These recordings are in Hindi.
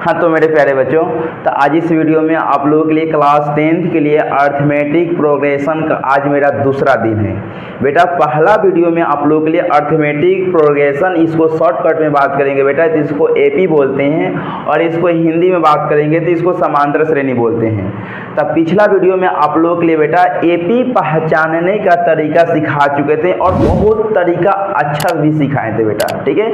हाँ तो मेरे प्यारे बच्चों, तो आज इस वीडियो में आप लोगों के लिए क्लास 10th के लिए अर्थमेटिक प्रोग्रेशन का आज मेरा दूसरा दिन है। बेटा पहला वीडियो में आप लोगों के लिए अर्थमेटिक प्रोग्रेशन, इसको शॉर्टकट में बात करेंगे बेटा, तो इसको एपी बोलते हैं, और इसको हिंदी में बात करेंगे तो इसको समांतर श्रेणी बोलते हैं। तब पिछला वीडियो में आप लोगों के लिए बेटा एपी पहचानने का तरीका सिखा चुके थे और बहुत तरीका अच्छा भी सिखाए थे बेटा, ठीक है।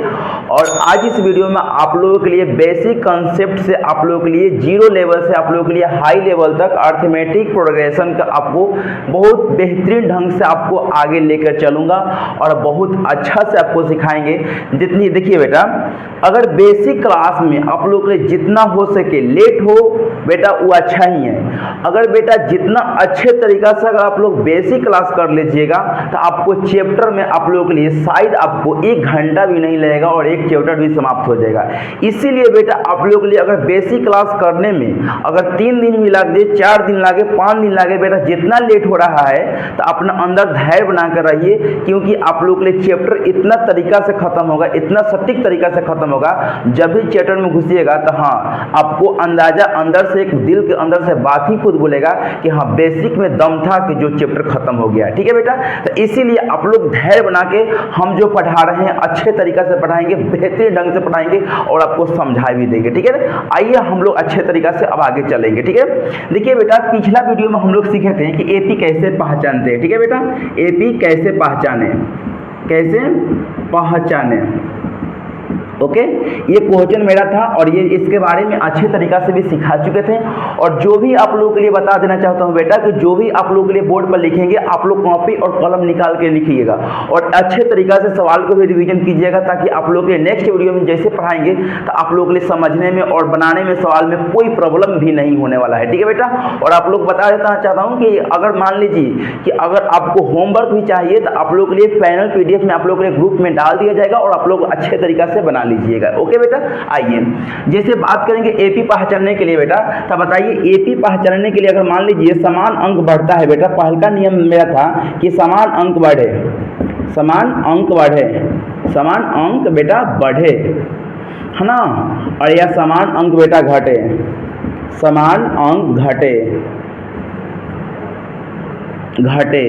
और आज इस वीडियो में आप लोगों के लिए बेसिक कंसेप्ट से आप लोगों के लिए जीरो लेवल से आप लोगों के लिए हाई लेवल तक अर्थमेटिक प्रोग्रेशन का आपको बहुत बेहतरीन ढंग से आपको आगे लेकर चलूंगा और बहुत अच्छा से आपको सिखाएंगे। जितनी देखिए बेटा, अगर बेसिक क्लास में आप लोगों के लिए जितना हो सके लेट हो बेटा वो अच्छा ही है। अगर बेटा जितना अच्छे तरीका से अगर आप लोग बेसिक क्लास कर लीजिएगा तो आपको चैप्टर में आप लोगों के लिए शायद आपको 1 घंटा भी नहीं लगेगा और एक चैप्टर भी समाप्त हो जाएगा। इसीलिए बेटा आप लोगों के लिए अगर बेसिक क्लास करने में अगर 3 दिन भी लगे, 4 दिन लगे, 5 दिन लगे, बेटा जितना लेट हो रहा है तो अपना अंदर धैर्य बनाकर रहिए, क्योंकि आप लोगों के लिए चैप्टर इतना तरीका से खत्म होगा, इतना सटीक तरीका से खत्म होगा। जब भी चैप्टर में घुसिएगा तो हाँ आपको अंदाजा अंदर से एक दिल के अंदर से बात ही खुद बोलेगा कि हाँ बेसिक में दम था कि जो चैप्टर खत्म हो गया, ठीक है बेटा। तो इसीलिए आप लोग धैर्य बना के हम जो पढ़ा रहे हैं अच्छे तरीका से पढ़ाएंगे, बेहतरीन ढंग से पढ़ाएंगे और आपको समझा भी देंगे, ठीक है। आइए हम लोग अच्छे तरीका से अब आगे चलेंगे, ठीक है। देखिए बेटा पिछला वीडियो में हम लोग सीखे थे कि एपी कैसे पहचानते हैं, ठीक है बेटा। एपी कैसे पहचाने, कैसे पहचाने, ओके। ये क्वेश्चन मेरा था और ये इसके बारे में अच्छे तरीका से भी सिखा चुके थे। और जो भी आप लोगों के लिए बता देना चाहता हूँ बेटा कि जो भी आप लोगों के लिए बोर्ड पर लिखेंगे आप लोग कॉपी और कलम निकाल के लिखिएगा और अच्छे तरीका से सवाल को भी रिवीजन कीजिएगा, ताकि आप लोग के नेक्स्ट वीडियो में जैसे पढ़ाएंगे तो आप लोगों के लिए समझने में और बनाने में सवाल में कोई प्रॉब्लम भी नहीं होने वाला है, ठीक है बेटा। और आप लोग बता देना चाहता हूँ कि अगर मान लीजिए कि अगर आपको होमवर्क भी चाहिए तो आप लोगों के लिए पैनल PDF में आप लोगों के लिए ग्रुप में डाल दिया जाएगा और आप लोग अच्छे तरीका से बना लीजिएगा, ओके बेटा। आइए जैसे बात करेंगे एपी पहचानने के लिए बेटा, तब बताइए एपी पहचानने के लिए अगर मान लीजिए समान अंक बढ़ता है बेटा, पहला नियम मेरा था कि समान अंक बढ़े, समान अंक बढ़े, समान अंक बेटा बढ़े, है ना, और या समान अंक बेटा घटे, समान अंक घटे, घटे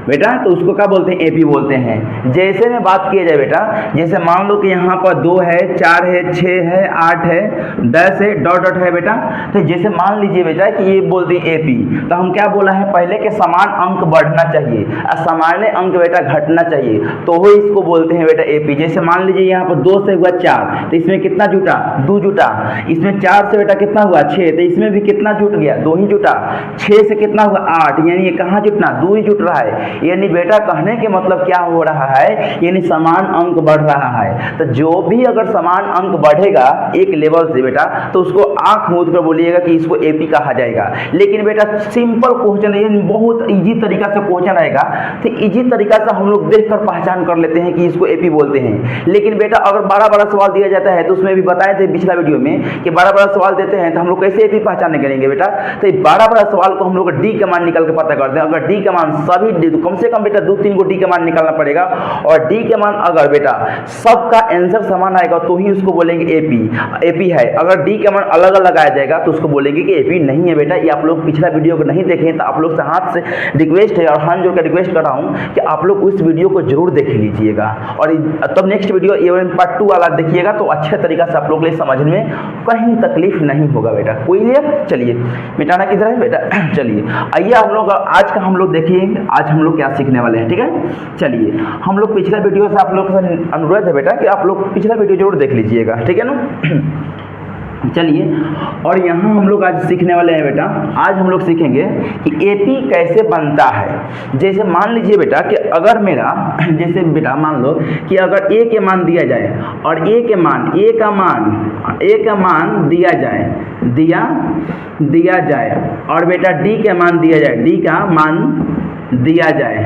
बेटा, तो उसको क्या बोलते हैं, एपी बोलते हैं। जैसे में बात किया जाए बेटा, जैसे मान लो कि यहाँ पर 2 है, 4 है, 6 है, 8 है, 10 है, डॉट डॉट है बेटा। तो जैसे मान लीजिए बेटा कि ये बोलते हैं एपी, तो हम क्या बोला है पहले के समान अंक बढ़ना चाहिए और सामान्य अंक बेटा घटना चाहिए, तो वो इसको बोलते हैं बेटा एपी। जैसे मान लीजिए यहाँ पर 2 से हुआ 4, तो इसमें कितना जुटा, 2 जुटा। इसमें 4 से बेटा कितना हुआ 6, तो इसमें भी कितना जुट गया, 2 ही जुटा। 6 से कितना हुआ 8, यानी ये कहाँ जुटना, 2 ही जुट रहा है। यानी बेटा कहने के मतलब क्या हो रहा है, यानी समान अंक बढ़ रहा है। तो जो भी अगर समान अंक बढ़ेगा एक लेवल से बेटा, तो उसको आंख मूंद कर बोलिएगा कि इसको एपी कहा जाएगा। लेकिन बेटा सिंपल क्वेश्चन है, बहुत इजी तरीका से क्वेश्चन आएगा, तो इजी तरीका से हम लोग देखकर पहचान कर लेते हैं कि इसको एपी बोलते हैं। लेकिन बेटा अगर बड़ा सवाल दिया जाता है तो उसमें भी बताए थे पिछला वीडियो में कि बड़ा सवाल देते हैं तो हम लोग कैसे एपी पहचान करेंगे बेटा। तो बड़ा सवाल को हम लोग डी का मान निकाल के पता करते हैं। अगर डी का मान सभी कम से कम बेटा 2-3 को डी का मान निकालना पड़ेगा, और डी के मान अगर बेटा सबका आंसर समान आएगा तो ही उसको बोलेंगे एपी, एपी है। अगर डी का मान अलग अलग आ जाएगा तो उसको बोलेंगे कि एपी नहीं है बेटा। ये आप लोग पिछला वीडियो को नहीं देखें तो आप लोग से हाथ से रिक्वेस्ट है और हाथ जोड़ कर रिक्वेस्ट कर रहा हूँ कि आप लोग उस वीडियो को जरूर देख लीजिएगा और तब नेक्स्ट वीडियो इवन पार्ट 2 वाला देखिएगा तो अच्छे तरीका से आप लोग के लिए समझने में कहीं तकलीफ नहीं होगा बेटा, कोई लिए। चलिए मिटाना किधर है बेटा, चलिए आइए हम लोग आज का हम लोग देखिए आज हम लोग क्या सीखने वाले हैं, ठीक है। चलिए हम लोग पिछला वीडियो से आप लोग का अनुरोध है बेटा कि आप लोग पिछला वीडियो जरूर देख लीजिएगा, ठीक है ना। चलिए और यहाँ हम लोग आज सीखने वाले हैं बेटा, आज हम लोग सीखेंगे कि एपी कैसे बनता है। जैसे मान लीजिए बेटा कि अगर मेरा जैसे बेटा मान लो कि अगर ए के मान दिया जाए और ए का मान दिया जाए और बेटा डी के मान दिया जाए, डी का मान दिया जाए,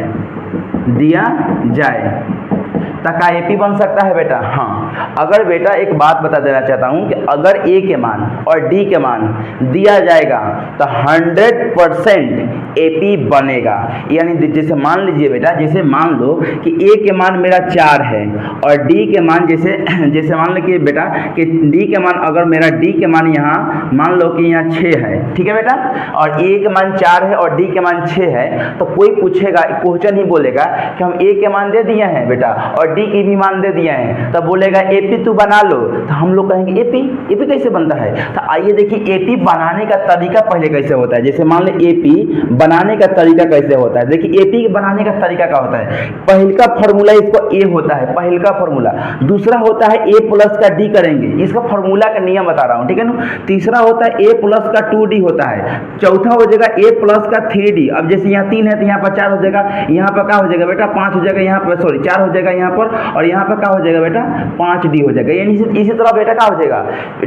तो क्या एपी बन सकता है बेटा? हाँ। अगर बेटा एक बात बता देना चाहता हूँ कि अगर ए के मान और डी के मान दिया जाएगा तो 100% एपी बनेगा। यानी जैसे मान लीजिए बेटा, जैसे मान लो कि ए के मान मेरा 4 है और डी के मान जैसे जैसे मान लो कि बेटा कि डी के मान, अगर मेरा डी के मान यहाँ मान लो कि यहाँ 6 है, ठीक है बेटा, और ए के मान 4 है और डी के मान 6 है, तो कोई पूछेगा, क्वेश्चन ही बोलेगा कि हम ए के मान दे दिए हैं बेटा और डी के भी मान दे दिए हैं, तब बोलेगा एपी तू बना लो। तो हम लोग कहेंगे एपी कैसे बनता है? तो आइए देखिए एपी बनाने का तरीका पहले कैसे होता है। जैसे मान लो एपी बनाने का तरीका कैसे होता है, देखिए एपी बनाने का तरीका क्या होता है। पहले का फॉर्मूला इसको ए होता है, पहले का फॉर्मूला। दूसरा होता है ए प्लस का डी करेंगे, इसका फॉर्मूला का नियम बता रहा हूँ, ठीक है ना। तीसरा होता है ए प्लस का 2d होता है। चौथा हो जाएगा ए प्लस का 3d। अब जैसे यहाँ 3 है तो यहाँ पर 4 हो जाएगा, यहाँ पर क्या हो जाएगा बेटा 5 हो जाएगा, यहाँ पर सॉरी 4 हो जाएगा यहाँ पर, और यहाँ पर क्या हो जाएगा बेटा 5d हो जाएगा। यानी इसी तरह बेटा क्या हो जाएगा,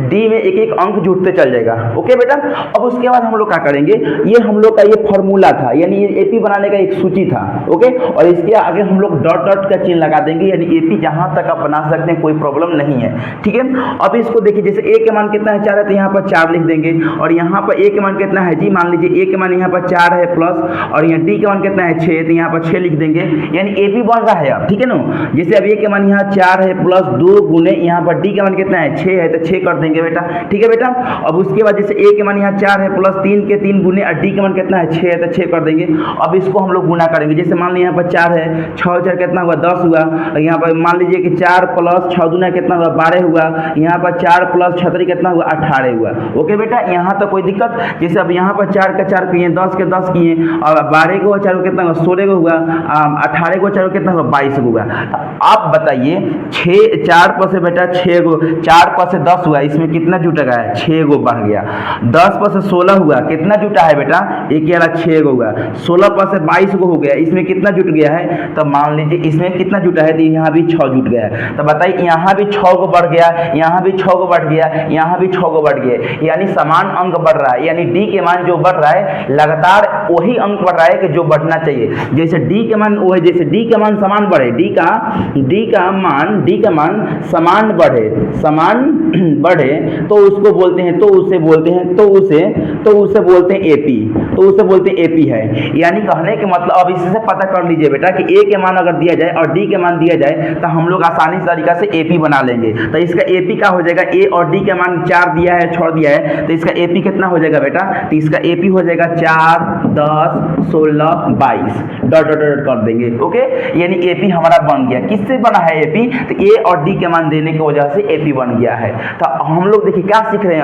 डी में एक एक अंक जुड़ते चल जाएगा। ओके बेटा, अब उसके बाद हम लोग क्या करेंगे, ये हम लोग का ये फॉर्मूला था, यानी ये एपी बनाने का एक सूची था। ओके, और इसके आगे हम लोग डॉट डॉट का चिन्ह लगा देंगे, यानी एपी जहां तक आप बना सकते हैं, कोई प्रॉब्लम नहीं है, ठीक है। अब इसको देखिए, जैसे ए के मान कितना है 4 है तो यहाँ पर 4 लिख देंगे, और यहाँ पर ए के मान कितना है जी, मान लीजिए ए के मान यहाँ पर 4 है प्लस, और यहाँ डी के मान कितना है 6, तो यहाँ पर 6 लिख देंगे, यानी एपी बन रहा है अब, ठीक है ना। जैसे अब ए के मान यहाँ 4 है प्लस 2 गुने यहाँ पर डी के मान कितना है 6 है, तो 6 कर देंगे बेटा, ठीक है बेटा। अब उसके बाद जैसे ए के मान यहाँ 4 है प्लस 3 के 3 गुने, और डी के मान कितना है 6 है, तो 6 कर देंगे। अब इसको हम लोग गुना करेंगे, जैसे मान लीजिए यहाँ पर 4 है, 6 4 कितना हुआ 10 हुआ, यहाँ पर मान लीजिए कि 4 प्लस 6 दूना कितना हुआ 12 हुआ, यहाँ पर 4 प्लस 6 कितना हुआ 18 हुआ। ओके बेटा, यहाँ तो कोई दिक्कत। जैसे अब यहाँ पर 4 का 4 किए, 10 के 10 किए, और 12 को 4 कितना हुआ 16 को हुआ, 18 को 4 कितना हुआ 22 हुआ। आप बताइए 6 4 पर से बेटा 6 को 4 पर से 10 हुआ, इसमें कितना जुटेगा, 6 गो बढ़ गया। 10 पर से 16 हुआ, कितना जुटा है बेटा, एक वाला 6 गो हुआ। 16 पर से 22 को हो गया, इसमें कितना जुट गया है, तो मान लीजिए इसमें कितना जुटा है, तो यहाँ भी 6 जुट गया है। तो बताइए यहाँ भी 6 को बढ़ गया, यहाँ भी 6 को बढ़ गया, यहाँ भी 6 को बढ़ गया, यानी समान अंक बढ़ रहा है। यानी डी के मान जो बढ़ रहा है लगातार वही अंक बढ़ रहा है कि जो बढ़ना चाहिए। जैसे डी के मान वो है, जैसे डी के मान समान बढ़े, डी का मान समान बढ़े तो उसको बोलते हैं, तो उसे बोलते हैं एपी है। यानी कहने के मतलब, अब इससे पता कर लीजिए बेटा कि ए के मान अगर दिया जाए और डी के मान दिया जाए तो हम लोग आसानी से तरीका से एपी बना लेंगे। तो इसका एपी क्या हो जाएगा, ए और डी के मान 4 दिया है 6 दिया है, तो इसका एपी कितना हो जाएगा बेटा, तो इसका एपी हो जाएगा 4 10 16 22 डॉट डॉट डॉट कर देंगे। ओके, यानी एपी हमारा बन गया। किससे बना है एपी, तो ए और डी के मान देने की वजह से एपी बन गया है। तो हम लोग देखिए क्या सीख रहे हैं,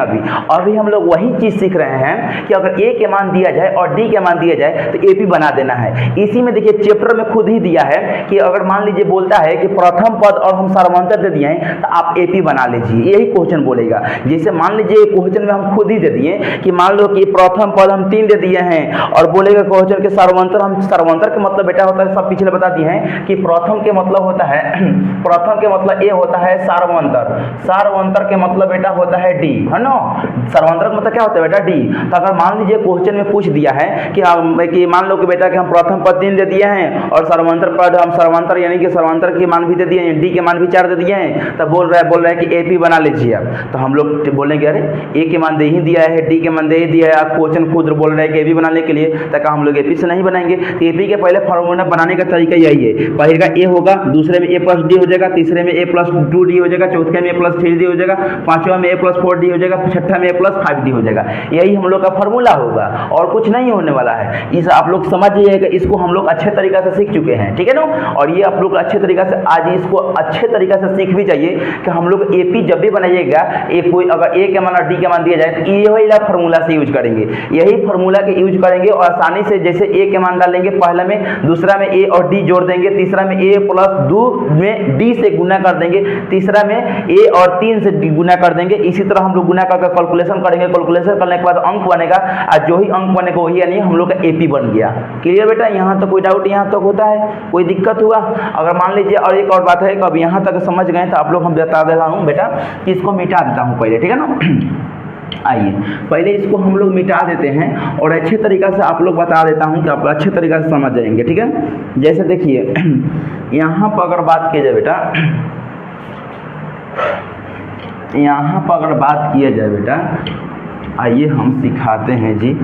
अभी हम लोग वही चीज सीख रहे हैं कि अगर ए के मान दिया जाए और डी के मान दिया जाए तो एपी बना देना है। इसी में देखिए चैप्टर में खुद ही दिया है कि अगर मान लीजिए बोलता है कि प्रथम पद और हम सार्वंतर दे दिए हैं तो आप एपी बना लीजिए, यही क्वेश्चन बोलेगा। जैसे मान लीजिए क्वेश्चन में हम खुद ही दे दिए कि मान लो कि प्रथम पद हम 3 दे दिए हैं, और बोलेगा क्वेश्चन के सार्वंतर, हम सार्वंतर का मतलब बेटा होता है, सब पिछले बता दिए हैं कि प्रथम के मतलब होता है प्रथम के मतलब ए होता है सार्वंतर, सार्वंतर के मतलब बेटा होता है डी, है ना। सार्वंतर का मतलब क्या होता है बेटा, डी। तो अगर मान लीजिए क्वेश्चन में पूछ दिया है कि मान लो कि बेटा कि हम प्रथम पद 3 दे दिए हैं और सर्वांतर पद हम सर्वांतर यानी कि सर्वांतर के मान भी दे दिए हैं, डी के मान भी 4 दे दिए हैं, तब बोल रहा है कि एपी बना लीजिए। अब तो हम लोग बोलेंगे अरे ए के मान दे ही दिया है, डी के मान दे ही दिया है, आप क्वेश्चन खुद बोल रहे हैं कि एपी बनाने के लिए, तक हम लोग एपी से नहीं बनाएंगे। तो एपी के पहले फॉर्मूला बनाने का तरीका यही है, पहले का ए होगा, दूसरे में ए प्लस डी हो जाएगा, तीसरे में ए प्लस 2d हो जाएगा, चौथे में ए प्लस 3d हो जाएगा, पांचवा में ए प्लस 4d हो जाएगा, छठा में ए प्लस 5d हो जाएगा। यही हम लोग का फॉर्मूला होगा और कुछ नहीं होने वाला है। इस आप लोग समझ जाइएगा, इसको हम लोग अच्छे तरीका से सीख चुके हैं, ठीक है ना। और ये आप लोग अच्छे तरीका से आज इसको अच्छे तरीका से सीख भी जाइए कि हम लोग एपी जब भी बनाइएगा, कोई अगर ए के मान और डी के मान दिया जाए तो ये वाला फॉर्मूला से यूज करेंगे, यही फॉर्मूला के यूज करेंगे और आसानी से जैसे ए के मान डालेंगे पहले में, दूसरा में ए और डी जोड़ देंगे, तीसरा में ए प्लस 2 में डी से गुना कर देंगे, तीसरा में ए और 3 से गुना कर देंगे। इसी तरह हम लोग गुना करके कैलकुलेशन करेंगे, कैलकुलेशन करने के बाद अंक बनेगा और जो ही अंक बनेगा वही यानी हम लोग का एपी बन गया। क्लियर बेटा, यहाँ तो कोई डाउट यहाँ तक होता है, कोई दिक्कत हुआ? अगर मान लीजिए और एक और बात है कि अब यहाँ तक समझ गए तो आप लोग हम बता देता हूँ बेटा कि इसको मिटा देता हूँ पहले, ठीक है ना। आइए पहले इसको हम लोग मिटा देते हैं और अच्छे तरीक़ा से आप लोग बता देता हूँ कि आप अच्छे तरीक़ा से समझ जाएंगे, ठीक है। जैसे देखिए यहाँ पर अगर बात की जाए बेटा, यहाँ पर अगर बात किया जाए बेटा, आइए हम सिखाते हैं जी।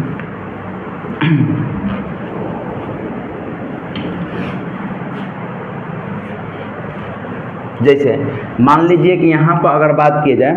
जैसे मान लीजिए कि यहाँ पर अगर बात की जाए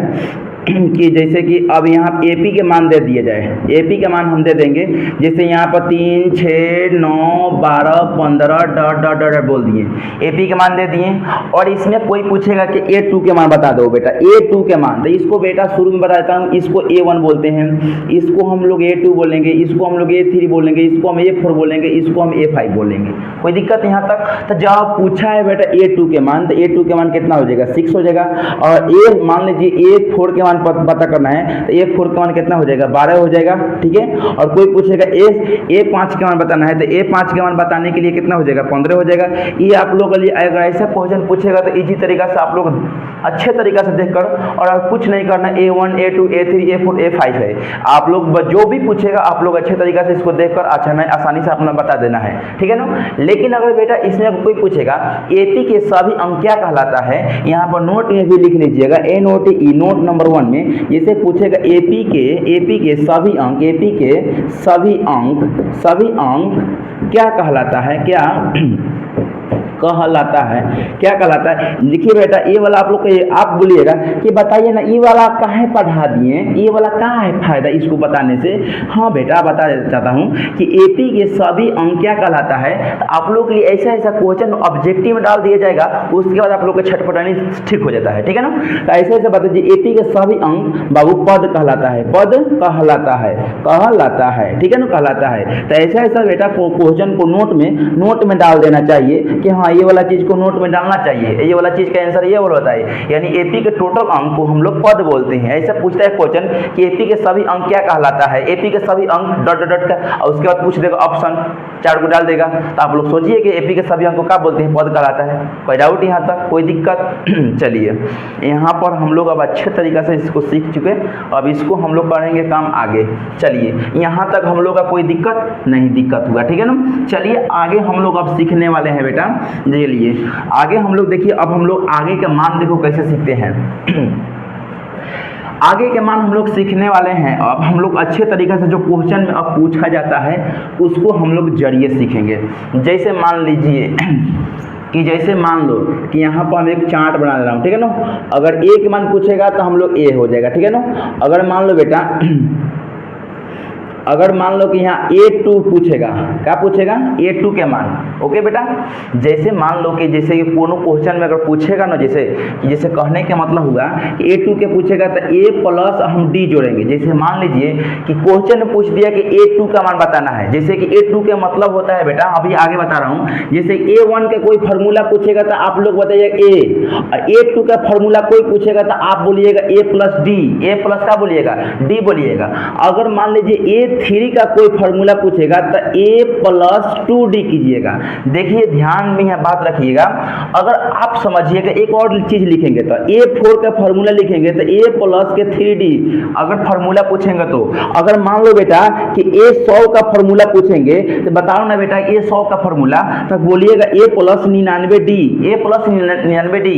कि जैसे कि अब यहाँ AP के मान दे दिए जाए, AP के मान हम दे देंगे, जैसे यहाँ पर 3, 6, 9, 12, 15 डॉट डॉट डॉट बोल दिए, AP के मान दे दिए। और इसमें कोई पूछेगा कि A2 के मान बता दो बेटा, A2 के मान, तो इसको बेटा शुरू में बता देता हूँ, इसको A1 बोलते हैं, इसको हम लोग A2 बोलेंगे, इसको हम लोग A3 बोलेंगे, इसको हम A4 बोलेंगे, इसको हम A5 बोलेंगे। कोई दिक्कत यहाँ तक? तो जब पूछा है बेटा A2 के मान, तो A2 के मान कितना हो जाएगा? 6 हो जाएगा। और मान लीजिए A4 के मान पता करना है, तो A4 का मान कितना हो जाएगा? 12 हो जाएगा, ठीक है। और कोई पूछेगा A5 के मान बताना है, तो A5 के मान बताने के लिए कितना हो जाएगा? 15 हो जाएगा। ये आप लोगों के लिए अगर ऐसा क्वेश्चन पूछेगा तो इजी तरीका से आप लोग अच्छे तरीका से देखकर, और कुछ नहीं करना, A1, A2, A3, A4, A5 है, आप लोग जो भी पूछेगा आप लोग अच्छे तरीका से इसको देखकर आसानी से अपना बता देना है, ठीक है ना। लेकिन अगर बेटा इसमें कोई पूछेगा AP के सभी अंक क्या कहलाता है, यहाँ पर नोट में भी लिख लीजिएगा, NOTE नोट नंबर 1 में जैसे पूछेगा AP के सभी अंक, AP के सभी अंक क्या कहलाता है, क्या कहलाता है। लिखिए बेटा, ये वाला आप लोग आप बोलिएगा कि बताइए ना, ये वाला काहे पढ़ा दिए, ये वाला कहाँ है फायदा इसको बताने से। हाँ बेटा बता चाहता हूँ कि AP के सभी अंक क्या कहलाता है। तो आप लोग के लिए ऐसा क्वेश्चन ऑब्जेक्टिव में डाल दिया जाएगा, उसके बाद आप लोग का छटपटानी ठीक हो जाता है, ठीक है ना। तो ऐसे बताइए AP के सभी अंक बाबू पद कहलाता है, ठीक है ना, कहलाता है। तो ऐसा बेटा क्वेश्चन को नोट में डाल देना चाहिए कि हाँ ये वाला चीज को नोट में डालना चाहिए, ये वाला चीज का आंसर ये होता है। यानी AP के टोटल अंक को हम लोग पद बोलते हैं। ऐसा पूछता है क्वेश्चन कि AP के सभी अंक क्या कहलाता है, AP के सभी अंक डॉट डॉट का, और उसके बाद पूछ देगा ऑप्शन 4 को डाल देगा। तो आप लोग सोचिए कि AP के सभी अंक को क्या बोलते हैं, पद कहलाता है। कोई डाउट यहाँ तक, कोई दिक्कत? चलिए यहाँ पर हम लोग अब अच्छे तरीके से इसको सीख चुके, अब इसको हम लोग करेंगे काम आगे। चलिए यहाँ तक हम लोग का कोई दिक्कत नहीं हुआ, ठीक है ना। चलिए आगे हम लोग अब सीखने वाले हैं बेटा, ये लिए आगे हम लोग देखिए, अब हम लोग आगे के मान देखो कैसे सीखते हैं। आगे के मान हम लोग सीखने वाले हैं। अब हम लोग अच्छे तरीके से जो क्वेश्चन में अब पूछा जाता है उसको हम लोग जरिए सीखेंगे। जैसे मान लीजिए कि जैसे मान लो कि यहाँ पर हम एक चार्ट बना ले रहा हूँ, ठीक है ना। अगर A के मान पूछेगा तो हम लोग A हो जाएगा, ठीक है ना। अगर मान लो बेटा, अगर मान लो कि यहाँ A2 पूछेगा, क्या पूछेगा? A2 के मान, ओके बेटा। जैसे मान लो कि जैसे कि कोनो क्वेश्चन में अगर पूछेगा ना, जैसे कहने के मतलब हुआ कि A2 के पूछेगा तो A प्लस हम D जोड़ेंगे। जैसे मान लीजिए कि क्वेश्चन में पूछ दिया कि A2 का मान बताना है, जैसे कि A2 के मतलब होता है बेटा, अभी आगे बता रहा हूँ। जैसे A1 का कोई फार्मूला पूछेगा तो आप लोग बताइएगा A, और A2 का फार्मूला कोई पूछेगा तो आप बोलिएगा A plus D, A plus का बोलिएगा D बोलिएगा। अगर मान लीजिए A3 का कोई फार्मूला पूछेगा तो A प्लस 2D कीजिएगा। देखिए ध्यान में यह बात रखिएगा, अगर आप समझिएगा एक और चीज लिखेंगे तो A4 का फार्मूला लिखेंगे तो A प्लस के 3D अगर फार्मूला पूछेंगे तो, अगर मान लो बेटा कि A100 का फार्मूला पूछेंगे तो बताओ ना बेटा A100 का फार्मूला, तो बोलिएगा A plus 99D, A plus 99D,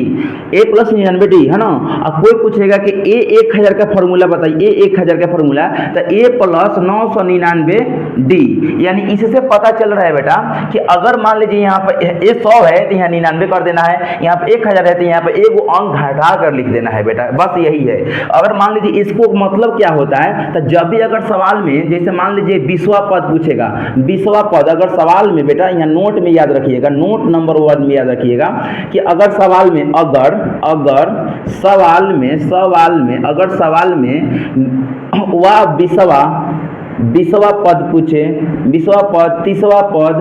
A plus 99D, है ना। अब कोई पूछेगा कि A1000 का फार्मूला बताइए, A1000 का फार्मूला, तो A प्लस 999D। यानी इससे पता चल रहा है बेटा कि अगर मान लीजिए यहाँ पर A100 है तो यहाँ 99 कर देना है, यहाँ पे 1000 है तो यहाँ पे एक अंक घटा कर लिख देना है बेटा, बस यही है। अगर मान लीजिए इसको मतलब क्या होता है, तो जब भी अगर सवाल में जैसे मान लीजिए 20वां पद पूछेगा, 20वां पद अगर सवाल में बेटा यहाँ नोट में याद रखिएगा, नोट नंबर 1 में याद रखिएगा कि अगर सवाल में अगर सवाल में वह 20वां पद पूछे, 20वां पद, 30वां पद,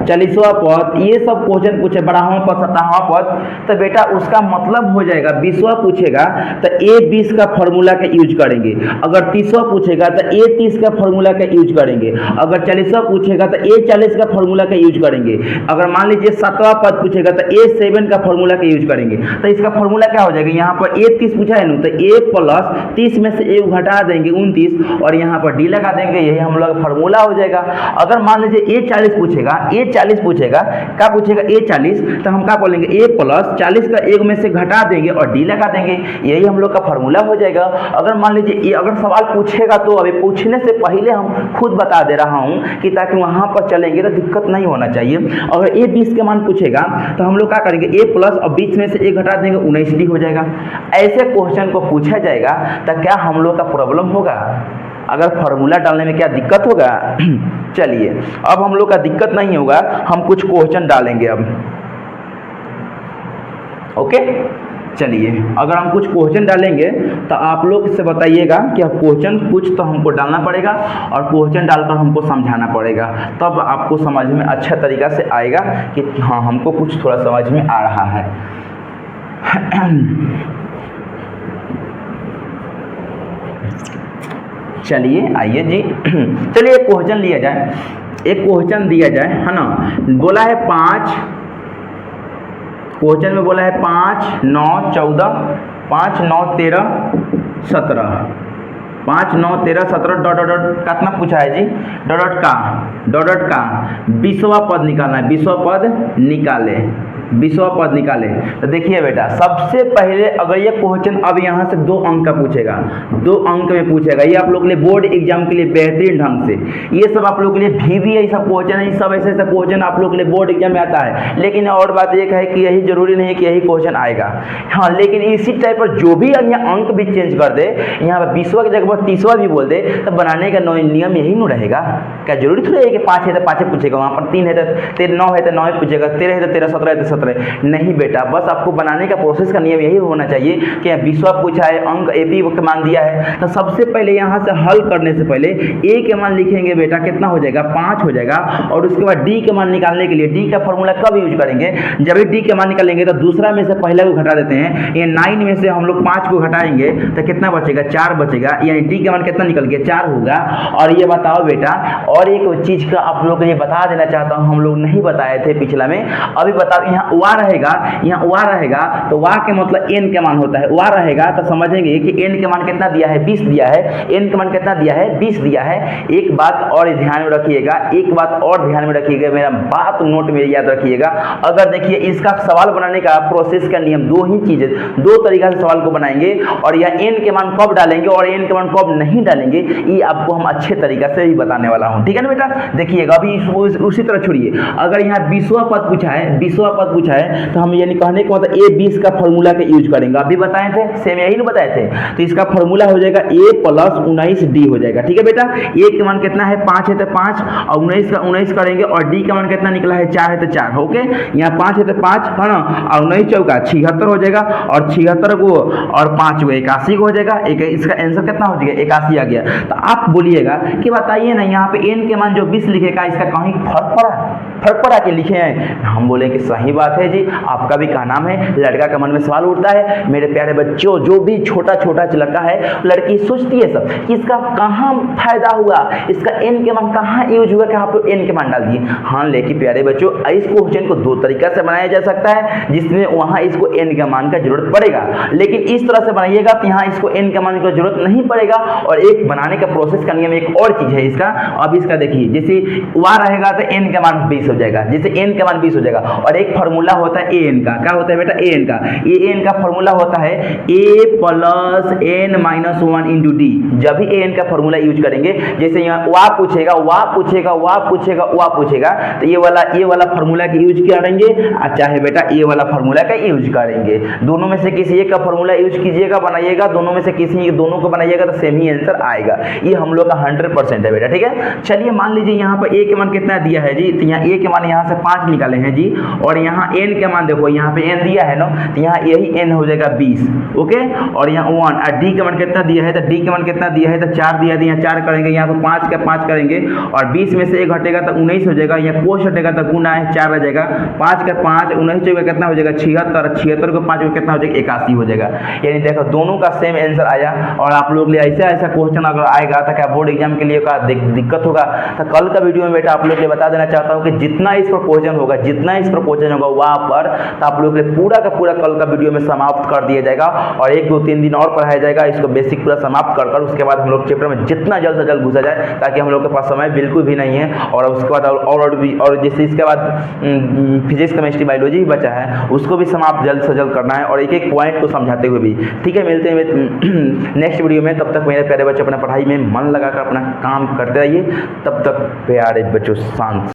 40वां पद, ये सब क्वेश्चन पूछे, 12वां पद, 17वां पद, तो बेटा उसका मतलब हो जाएगा 20वां पूछेगा तो ए 20 का फॉर्मूला का यूज करेंगे, अगर 30वां पूछेगा तो ए 30 का फॉर्मूला का यूज करेंगे, अगर 40वां पूछेगा तो ए 40 का फॉर्मूला का यूज करेंगे, अगर मान लीजिए 7वां पद पूछेगा तो ए 7 का फॉर्मूला का यूज करेंगे। तो इसका फॉर्मूला क्या हो जाएगा, यहाँ पर ए 30 पूछा है ना, तो ए प्लस 30 में से ए घटा देंगे 29 और यहाँ पर डी लगा देंगे, यही हम लोग का फॉर्मूला हो जाएगा। अगर मान लीजिए ए 40 पूछेगा, ए 40 पूछेगा, क्या पूछेगा ए 40, तो हम क्या बोलेंगे ए प्लस 40 का एक में से घटा देंगे और डी लगा देंगे, यही हम लोग का फॉर्मूला हो जाएगा। अगर मान लीजिए ये अगर सवाल पूछेगा तो अभी पूछने से पहले हम खुद बता दे रहा हूँ कि ताकि वहाँ पर चलेंगे तो दिक्कत नहीं होना चाहिए। अगर ए 20 के मान पूछेगा तो हम लोग क्या करेंगे ए प्लस और 20 में से ए घटा देंगे 19 डी हो जाएगा। ऐसे क्वेश्चन को पूछा जाएगा तो क्या हम लोग का प्रॉब्लम होगा, अगर फॉर्मूला डालने में क्या दिक्कत होगा? चलिए अब हम लोग का दिक्कत नहीं होगा, हम कुछ क्वेश्चन डालेंगे अब। ओके चलिए अगर हम कुछ क्वेश्चन डालेंगे तो आप लोग से बताइएगा कि अब क्वेश्चन कुछ तो हमको डालना पड़ेगा और क्वेश्चन डालकर हमको समझाना पड़ेगा, तब आपको समझ में अच्छा तरीका से आएगा कि हाँ हमको कुछ थोड़ा समझ में आ रहा है। चलिए आइए जी, चलिए एक क्वेश्चन लिया जाए, एक क्वेश्चन दिया जाए, है ना। बोला है 5, क्वेश्चन में बोला है 5 9 14, 5 9 13 17, 5 9 13 17 डॉट डॉट डॉट कितना पूछा है जी, डॉट डॉट का 20वां पद निकालना है, 20वां पद निकाले, 20वां पद निकाले। तो देखिए बेटा सबसे पहले अगर ये क्वेश्चन अब यहाँ से 2 अंक का पूछेगा, 2 अंक में पूछेगा, ये आप लोग के लिए बोर्ड एग्जाम के लिए बेहतरीन ढंग से, ये सब आप लोग के लिए VVI सब क्वेश्चन है, सब ऐसे ऐसे क्वेश्चन आप लोग के लिए बोर्ड एग्जाम में आता है। लेकिन और बात एक है कि यही जरूरी नहीं है कि यही क्वेश्चन आएगा, हाँ लेकिन इसी टाइप पर जो भी यहाँ अंक भी चेंज कर दे, यहाँ पर 20वां की जगह पर 30वां भी बोल दे, तो बनाने का नियम यही न रहेगा। क्या जरूरी थोड़ी है कि 5 है तो 5 पूछेगा, वहाँ पर 3 है तो 9 है तो 9 पूछेगा, 13 है तो 13, 17 है तो 17, नहीं बेटा, बस आपको बनाने का प्रोसेस का नियम यही होना चाहिए कि 20वां पूछा है, अंक एपी का मान दिया है, तो सबसे पहले यहाँ से हल करने से पहले ए के मान लिखेंगे बेटा, कितना हो जाएगा 5 हो जाएगा, और उसके बाद डी के मान निकालने के लिए डी का फॉर्मूला कब यूज करेंगे, जब भी डी के मान निकालेंगे तो दूसरा में से पहला को घटा देते हैं, ये 9 में से हम लोग 5 को घटाएंगे तो कितना बचेगा 4 बचेगा, यानी डी के मान कितना निकल गया 4 होगा। और ये बताओ बेटा, और एक चीज का आप लोग को ये बता देना चाहता हूँ, हम लोग नहीं बताए थे पिछला में, अभी बताओ यहाँ वा रहेगा, यहाँ वा रहेगा तो वा के मतलब एन के मान होता है, वा रहेगा तो समझेंगे कि एन के मान कितना दिया है 20 दिया है, एन के मान कितना दिया है 20 दिया है। एक बात और ध्यान में रखिएगा, एक बात और ध्यान में रखिएगा, मेरा बात नोट में याद रखिएगा। अगर देखिए इसका सवाल बनाने का प्रोसेस का नियम 2 ही चीजें, 2 तरीका से सवाल को बनाएंगे, और यह एन के मान कब डालेंगे और एन के मान कब नहीं डालेंगे, ये आपको हम अच्छे तरीका से ही बताने वाला हूँ, ठीक है ना बेटा। देखिएगा अभी उसी तरह छोड़िए, अगर यहाँ 20वां पद पूछा है, 20वां पद पूछा है तो हम यानी कहने का मतलब ए 20 का फॉर्मूला का यूज करेंगे, अभी बताए थे, सेम यही ना बताए थे, तो इसका फॉर्मूला हो जाएगा ए प्लस 19 डी हो जाएगा, ठीक है बेटा। ए के मान कितना है 5 है तो 5, और 19 का 19 करेंगे, और डी का मान कितना निकला है 4 है तो 4, ओके। यहाँ 5 है तो 5 है ना, और 19 चौका 76 हो जाएगा, और 76 को और 5 को 81 हो जाएगा, इसका आंसर कितना हो जाएगा 81 आ गया। तो आप बोलिएगा कि बताइए ना यहाँ पे एन के मान जो 20 लिखेगा इसका कहीं फर्क पड़ा के लिखे हैं, हम बोले कि सही बात है जी, आपका भी क्या नाम है, लड़का के मन में सवाल उठता है। मेरे प्यारे बच्चों, जो भी छोटा छोटा लड़का है, लड़की सोचती है सब कि इसका कहाँ फायदा हुआ, इसका एन के मान कहाँ यूज हुआ कि आप एन के मान डाल दिए। हाँ लेकिन प्यारे बच्चों, इस क्वेश्चन को 2 तरीका से बनाया जा सकता है, जिसमें वहाँ इसको एन के मान का जरूरत पड़ेगा, लेकिन इस तरह से बनाइएगा तो यहाँ इसको एन के मान की जरूरत नहीं पड़ेगा। और एक बनाने का प्रोसेस का नियम एक और चीज है इसका, अब इसका देखिए, जैसे वा रहेगा तो एन का मान 20 हो जाएगा, जैसे एन का मान 20 हो जाएगा, और एक फॉर्मूला होता है ए एन का, क्या होता है बेटा ए एन का, ए एन का फॉर्मूला होता है a plus n minus 1 into d. जब भी ए एन का फॉर्मूला यूज करेंगे, जैसे यहाँ वा पूछेगा तो ये वाला फॉर्मूला का यूज करेंगे, चाहे बेटा ये वाला फॉर्मूला का यूज करेंगे, दोनों में से किसी एक का फॉर्मूला यूज कीजिएगा, बनाइएगा, दोनों में से किसी दोनों को बनाइएगा तो सेम ही आंसर आएगा। ये हम लोग का 100% है बेटा, ठीक है। चलिए मान लीजिए यहाँ पर ए के मान कितना दिया है जी, तो यहाँ ए के मान यहाँ से 5 निकाले हैं जी, और यहाँ यहाँ n का मान देखो, यहाँ पे n दिया है ना, तो यहाँ यही n हो जाएगा 20, ओके। और यहाँ 1 और d का मान कितना दिया है, तो d का मान कितना दिया है, तो 4 दिया है, यहाँ 4 करेंगे, यहाँ पे 5 का 5 करेंगे और 20 में से 1 हटेगा तो 19 हो जाएगा, यहाँ कोष हटेगा तो गुना है 4 रह जाएगा, 5 का 5 19 चौका कितना हो जाएगा 76, 76 को 5 कितना हो जाएगा 81 हो जाएगा। यानी देखो दोनों का सेम आंसर आया। और आप लोग लिए ऐसा क्वेश्चन अगर आएगा तो क्या बोर्ड एग्जाम के लिए का दिक्कत होगा, तो कल का वीडियो में बेटा आप लोग के लिए बता देना चाहता हूँ कि जितना इस पर क्वेश्चन होगा, जितना इस पर क्वेश्चन होगा वहाँ पर, तो आप लोग के लिए पूरा का पूरा कल का वीडियो में समाप्त कर दिया जाएगा और 1 2 3 दिन और पढ़ाया जाएगा इसको बेसिक पूरा समाप्त कर उसके बाद हम लोग चैप्टर में जितना जल्द से जल्द घुसा जाए, ताकि हम लोग के पास समय बिल्कुल भी नहीं है। और उसके बाद और जैसे इसके बाद फिजिक्स केमिस्ट्री बायोलॉजी भी बचा है, उसको भी समाप्त जल्द से जल्द करना है और एक एक पॉइंट को समझाते हुए भी। ठीक है, मिलते हैं नेक्स्ट वीडियो में। तब तक मेरे प्यारे बच्चे अपना पढ़ाई में मन लगाकर अपना काम करते रहिए। तब तक प्यारे बच्चों शांत